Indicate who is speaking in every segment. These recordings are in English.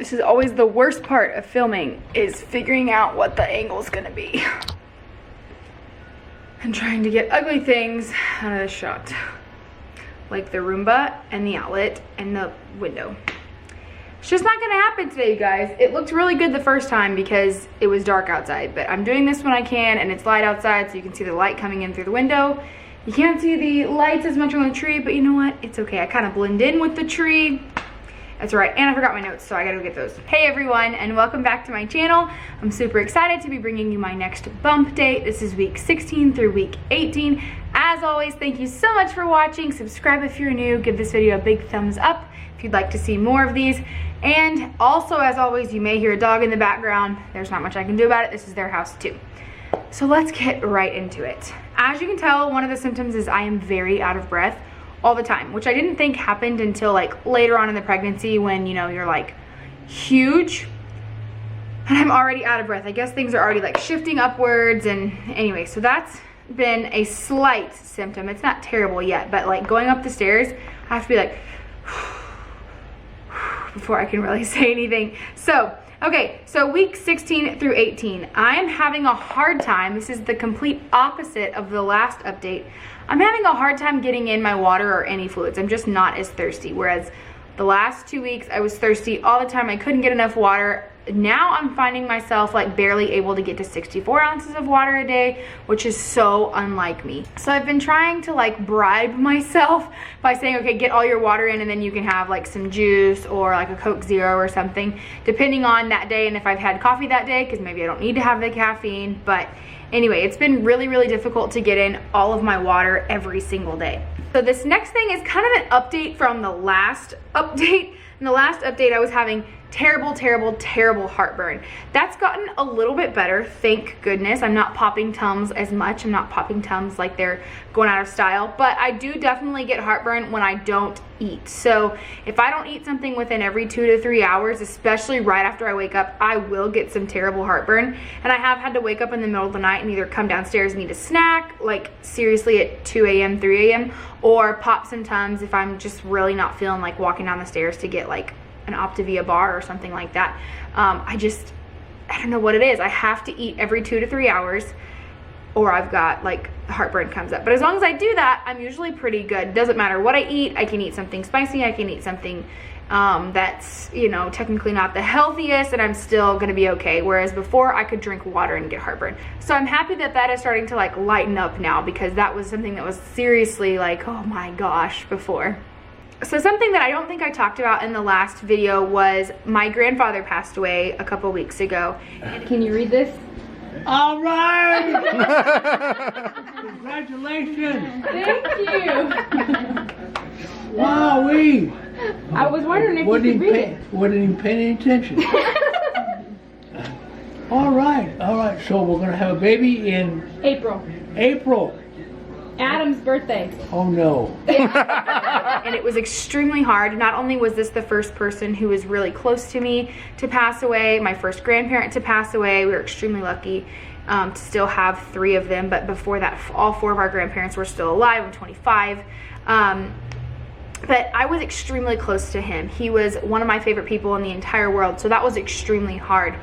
Speaker 1: This is always the worst part of filming, is figuring out what the angle's gonna be. And trying to get ugly things out of the shot. Like the Roomba and the outlet and the window. It's just not gonna happen today, you guys. It looked really good the first time because it was dark outside, but I'm doing this when I can and it's light outside so you can see the light coming in through the window. You can't see the lights as much on the tree, but you know what? It's okay. I kind of blend in with the tree. That's right, and I forgot my notes, so I gotta go get those. Hey everyone, and welcome back to my channel. I'm super excited to be bringing you my next bump date. This is week 16 through week 18. As always, thank you so much for watching. Subscribe if you're new, give this video a big thumbs up if you'd like to see more of these. And also, as always, you may hear a dog in the background. There's not much I can do about it. This is their house too. So let's get right into it. As you can tell, one of the symptoms is I am very out of breath all the time, which I didn't think happened until like later on in the pregnancy when, you know, you're like huge and I'm already out of breath. I guess things are already like shifting upwards, and anyway, so that's been a slight symptom. It's not terrible yet, but like going up the stairs, I have to be like before I can really say anything. So, okay, so week 16 through 18, I am having a hard time. This is the complete opposite of the last update. I'm having a hard time getting in my water or any fluids. I'm just not as thirsty. Whereas the last 2 weeks, I was thirsty all the time. I couldn't get enough water. Now I'm finding myself like barely able to get to 64 ounces of water a day, which is so unlike me. So I've been trying to like bribe myself by saying, okay, get all your water in and then you can have like some juice or like a Coke Zero or something, depending on that day and if I've had coffee that day, because maybe I don't need to have the caffeine. But anyway, it's been really, really difficult to get in all of my water every single day. So this next thing is kind of an update from the last update. In the last update, I was having terrible heartburn. That's gotten a little bit better, thank goodness. I'm not popping Tums as much. I'm not popping Tums like they're going out of style, but I do definitely get heartburn when I don't eat. So if I don't eat something within every 2 to 3 hours, especially right after I wake up, I will get some terrible heartburn. And I have had to wake up in the middle of the night and either come downstairs and eat a snack, like seriously at 2 a.m., 3 a.m., or pop some Tums if I'm just really not feeling like walking down the stairs to get like an Optavia bar or something like that. I don't know what it is. I have to eat every 2 to 3 hours or I've got like heartburn comes up. But as long as I do that, I'm usually pretty good. Doesn't matter what I eat. I can eat something spicy. I can eat something that's, you know, technically not the healthiest and I'm still gonna be okay. Whereas before I could drink water and get heartburn. So I'm happy that that is starting to like lighten up now, because that was something that was seriously like, oh my gosh, before. So something that I don't think I talked about in the last video was my grandfather passed away a couple weeks ago. Can you read this?
Speaker 2: All right! Congratulations!
Speaker 1: Thank you!
Speaker 2: Wowee!
Speaker 1: I was wondering if you could read it.
Speaker 2: Wasn't even paying any attention. All right. So we're gonna have a baby in April.
Speaker 1: Adam's birthday.
Speaker 2: Oh no.
Speaker 1: And it was extremely hard. Not only was this the first person who was really close to me to pass away, my first grandparent to pass away. We were extremely lucky to still have 3 of them, but before that all 4 of our grandparents were still alive. I'm 25. But I was extremely close to him. He was one of my favorite people in the entire world, so that was extremely hard.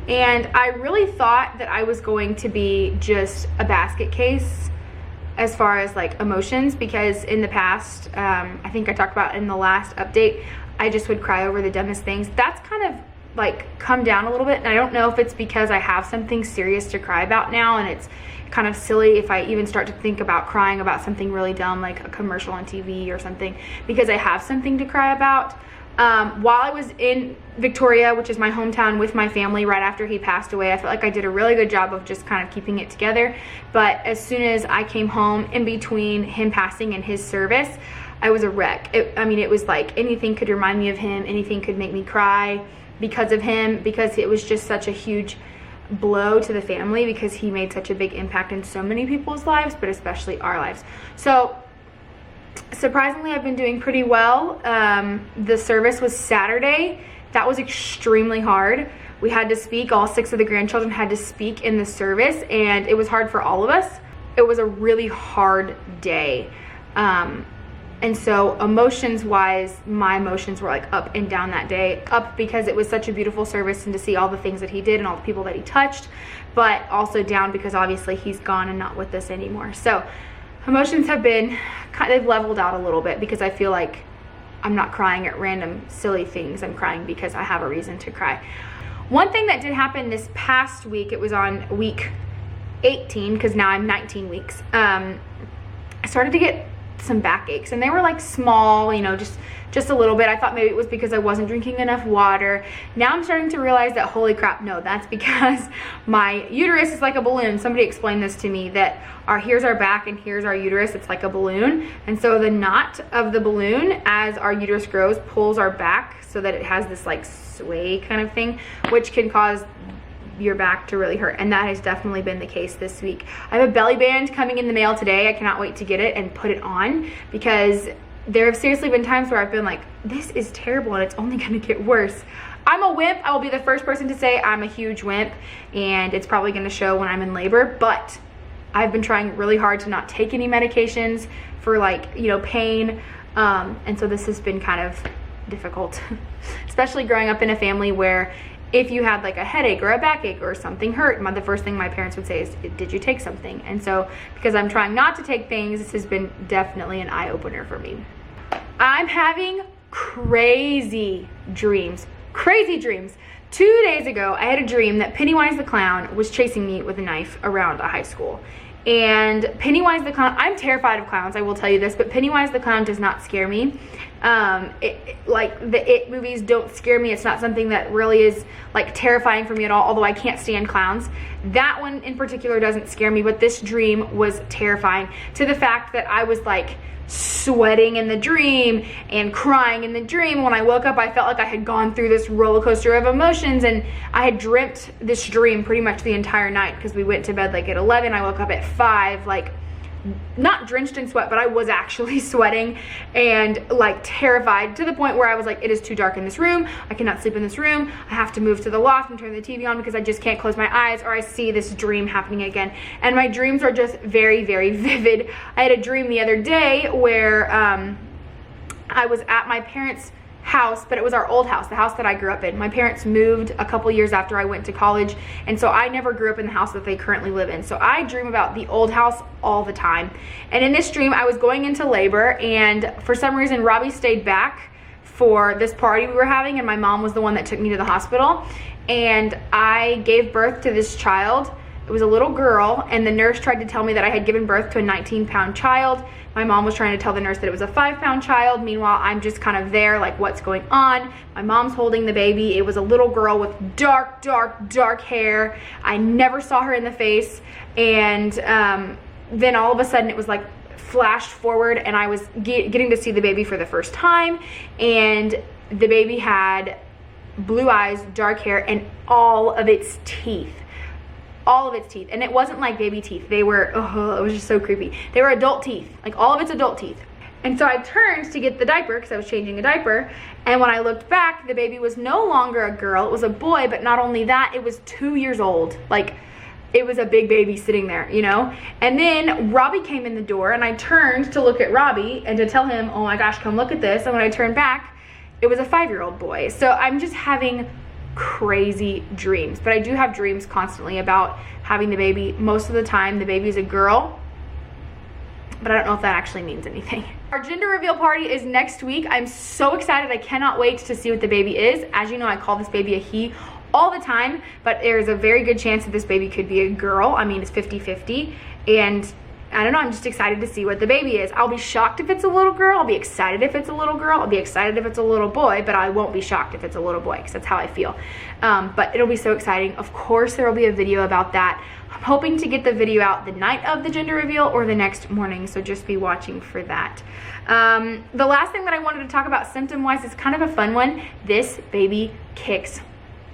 Speaker 1: And I really thought that I was going to be just a basket case as far as like emotions, because in the past, I think I talked about in the last update, I just would cry over the dumbest things. That's kind of like come down a little bit, and I don't know if it's because I have something serious to cry about now, and it's kind of silly if I even start to think about crying about something really dumb like a commercial on TV or something, because I have something to cry about. While I was in Victoria, which is my hometown, with my family right after he passed away, I felt like I did a really good job of just kind of keeping it together. But as soon as I came home, in between him passing and his service, I was a wreck. It was like anything could remind me of him, anything could make me cry because of him, because it was just such a huge blow to the family, because he made such a big impact in so many people's lives, but especially our lives. So surprisingly, I've been doing pretty well. The service was Saturday. That was extremely hard. We had to speak, all 6 of the grandchildren had to speak in the service, and it was hard for all of us. It was a really hard day. And so emotions wise, my emotions were like up and down that day. Up because it was such a beautiful service and to see all the things that he did and all the people that he touched, but also down because obviously he's gone and not with us anymore. So emotions have been they've leveled out a little bit because I feel like I'm not crying at random silly things. I'm crying because I have a reason to cry. One thing that did happen this past week, it was on week 18 because now I'm 19 weeks. I started to get some backaches and they were like small, you know, just a little bit. I thought maybe it was because I wasn't drinking enough water. Now I'm starting to realize that, holy crap, no, that's because my uterus is like a balloon. Somebody explained this to me, that here's our back and here's our uterus. It's like a balloon. And so the knot of the balloon, as our uterus grows, pulls our back so that it has this like sway kind of thing, which can cause your back to really hurt. And that has definitely been the case this week. I have a belly band coming in the mail today. I cannot wait to get it and put it on, because there have seriously been times where I've been like, this is terrible and it's only gonna get worse. I'm a wimp. I will be the first person to say I'm a huge wimp, and it's probably gonna show when I'm in labor, but I've been trying really hard to not take any medications for like, you know, pain. And so this has been kind of difficult, especially growing up in a family where if you had like a headache or a backache or something hurt, the first thing my parents would say is, did you take something? And so because I'm trying not to take things, this has been definitely an eye-opener for me. I'm having crazy dreams. 2 days ago, I had a dream that Pennywise the Clown was chasing me with a knife around a high school. And Pennywise the Clown, I'm terrified of clowns, I will tell you this, but Pennywise the Clown does not scare me. Like the It movies don't scare me. It's not something that really is like terrifying for me at all, although I can't stand clowns. That one in particular doesn't scare me, but this dream was terrifying, to the fact that I was like sweating in the dream and crying in the dream. When I woke up, I felt like I had gone through this roller coaster of emotions, and I had dreamt this dream pretty much the entire night, because we went to bed like at 11. I woke up at 5, like not drenched in sweat, but I was actually sweating and like terrified, to the point where I was like, it is too dark in this room. I cannot sleep in this room. I have to move to the loft and turn the TV on, because I just can't close my eyes or I see this dream happening again. And my dreams are just very, very vivid. I had a dream the other day where I was at my parents' house, but it was our old house, the house that I grew up in. My parents moved a couple years after I went to college, and so I never grew up in the house that they currently live in. So I dream about the old house all the time. And in this dream, I was going into labor, and for some reason, Robbie stayed back for this party we were having, and my mom was the one that took me to the hospital. And I gave birth to this child. It was a little girl, and the nurse tried to tell me that I had given birth to a 19-pound child. My mom was trying to tell the nurse that it was a 5-pound child. Meanwhile, I'm just kind of there like, what's going on? My mom's holding the baby. It was a little girl with dark, dark, dark hair. I never saw her in the face. And then all of a sudden it was like flashed forward, and I was getting to see the baby for the first time. And the baby had blue eyes, dark hair, and all of its teeth. And it wasn't like baby teeth. They were, it was just so creepy. They were adult teeth, like all of its adult teeth. And so I turned to get the diaper, because I was changing a diaper, and when I looked back, the baby was no longer a girl, it was a boy. But not only that, it was 2 years old. Like, it was a big baby sitting there, you know? And then Robbie came in the door, and I turned to look at Robbie and to tell him, oh my gosh, come look at this. And when I turned back, it was a 5-year-old boy. So I'm just having crazy dreams. But I do have dreams constantly about having the baby. Most of the time the baby is a girl, but I don't know if that actually means anything. Our gender reveal party is next week. I'm so excited. I cannot wait to see what the baby is. As you know, I call this baby a he all the time, but there's a very good chance that this baby could be a girl. I mean, it's 50-50, and I don't know, I'm just excited to see what the baby is. I'll be shocked if it's a little girl. I'll be excited if it's a little girl. I'll be excited if it's a little boy, but I won't be shocked if it's a little boy, because that's how I feel. But it'll be so exciting. Of course, there will be a video about that. I'm hoping to get the video out the night of the gender reveal or the next morning, so just be watching for that. The last thing that I wanted to talk about symptom-wise is kind of a fun one. This baby kicks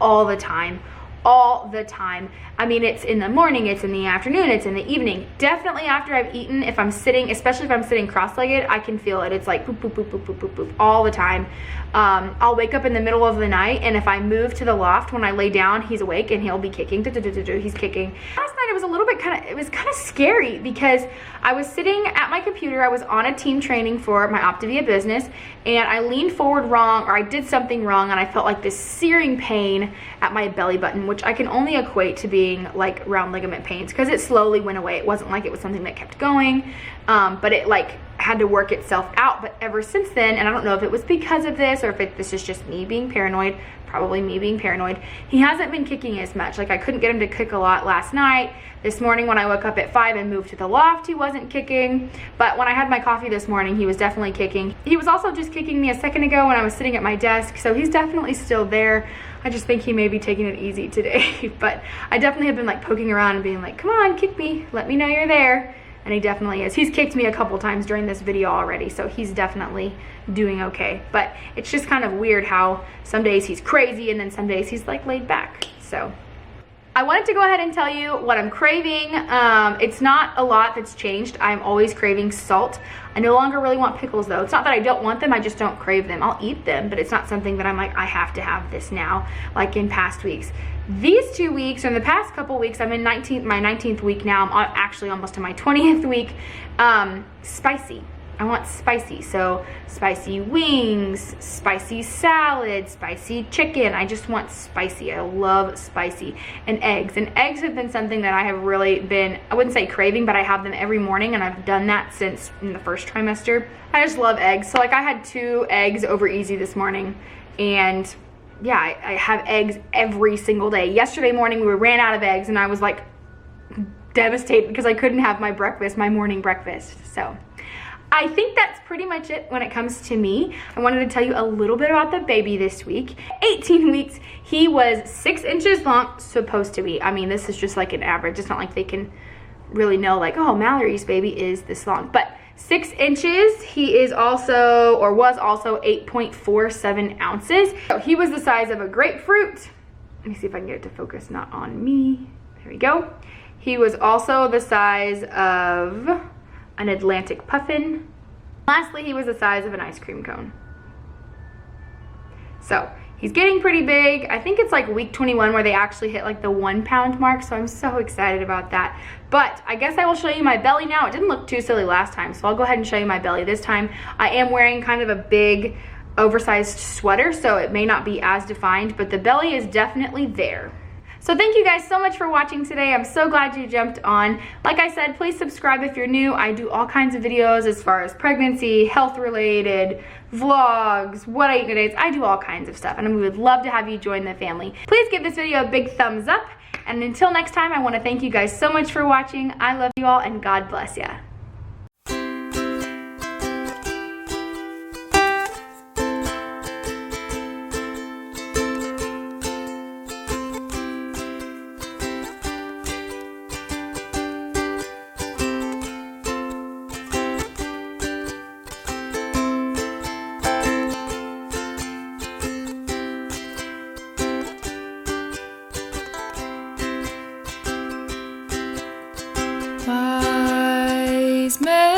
Speaker 1: all the time. I mean, it's in the morning, it's in the afternoon, it's in the evening. Definitely after I've eaten, if I'm sitting, especially if I'm sitting cross-legged, I can feel it. It's like boop, boop, boop, boop, boop, boop, boop, all the time. I'll wake up in the middle of the night, and if I move to the loft when I lay down, he's awake and he'll be kicking. He's kicking. Last night it was a little bit it was kind of scary because I was sitting at my computer. I was on a team training for my Optavia business, and I leaned forward wrong, or I did something wrong, and I felt like this searing pain at my belly button, which I can only equate to being like round ligament pains because it slowly went away. It wasn't like it was something that kept going, but it like had to work itself out. But ever since then, and I don't know if it was because of this or if this is just me being paranoid, probably me being paranoid, he hasn't been kicking as much. Like I couldn't get him to kick a lot last night. This morning when I woke up at 5 and moved to the loft, he wasn't kicking. But when I had my coffee this morning, he was definitely kicking. He was also just kicking me a second ago when I was sitting at my desk, so he's definitely still there. I just think he may be taking it easy today. But I definitely have been like poking around and being like, come on, kick me, let me know you're there. And he definitely is. He's kicked me a couple times during this video already, so he's definitely doing okay. But it's just kind of weird how some days he's crazy and then some days he's like laid back. So I wanted to go ahead and tell you what I'm craving. It's not a lot that's changed. I'm always craving salt. I no longer really want pickles though. It's not that I don't want them, I just don't crave them. I'll eat them, but it's not something that I'm like, I have to have this now, like in past weeks. These 2 weeks, or in the past couple weeks, I'm in my 19th week now. I'm actually almost in my 20th week. Spicy. I want spicy. So spicy wings, spicy salad, spicy chicken. I just want spicy. I love spicy. And eggs. And eggs have been something that I have really been, I wouldn't say craving, but I have them every morning, and I've done that since in the first trimester. I just love eggs. So like I had 2 eggs over easy this morning, and yeah, I have eggs every single day. Yesterday morning we ran out of eggs and I was like devastated because I couldn't have my breakfast, my morning breakfast. So I think that's pretty much it when it comes to me. I wanted to tell you a little bit about the baby this week. 18 weeks, he was 6 inches long, supposed to be. I mean, this is just like an average. It's not like they can really know like, oh, Mallorie's baby is this long. But 6 inches, he is also, or was also 8.47 ounces. So he was the size of a grapefruit. Let me see if I can get it to focus, not on me. There we go. He was also the size of an Atlantic puffin. Lastly, he was the size of an ice cream cone. So he's getting pretty big. I think it's like week 21 where they actually hit like the 1 pound mark, so I'm so excited about that. But I guess I will show you my belly now. It didn't look too silly last time, so I'll go ahead and show you my belly. This time I am wearing kind of a big oversized sweater, so it may not be as defined, but the belly is definitely there. So thank you guys so much for watching today. I'm so glad you jumped on. Like I said, please subscribe if you're new. I do all kinds of videos as far as pregnancy, health related, vlogs, what I eat today. I do all kinds of stuff, and we would love to have you join the family. Please give this video a big thumbs up. And until next time, I want to thank you guys so much for watching. I love you all, and God bless ya.
Speaker 3: Wise men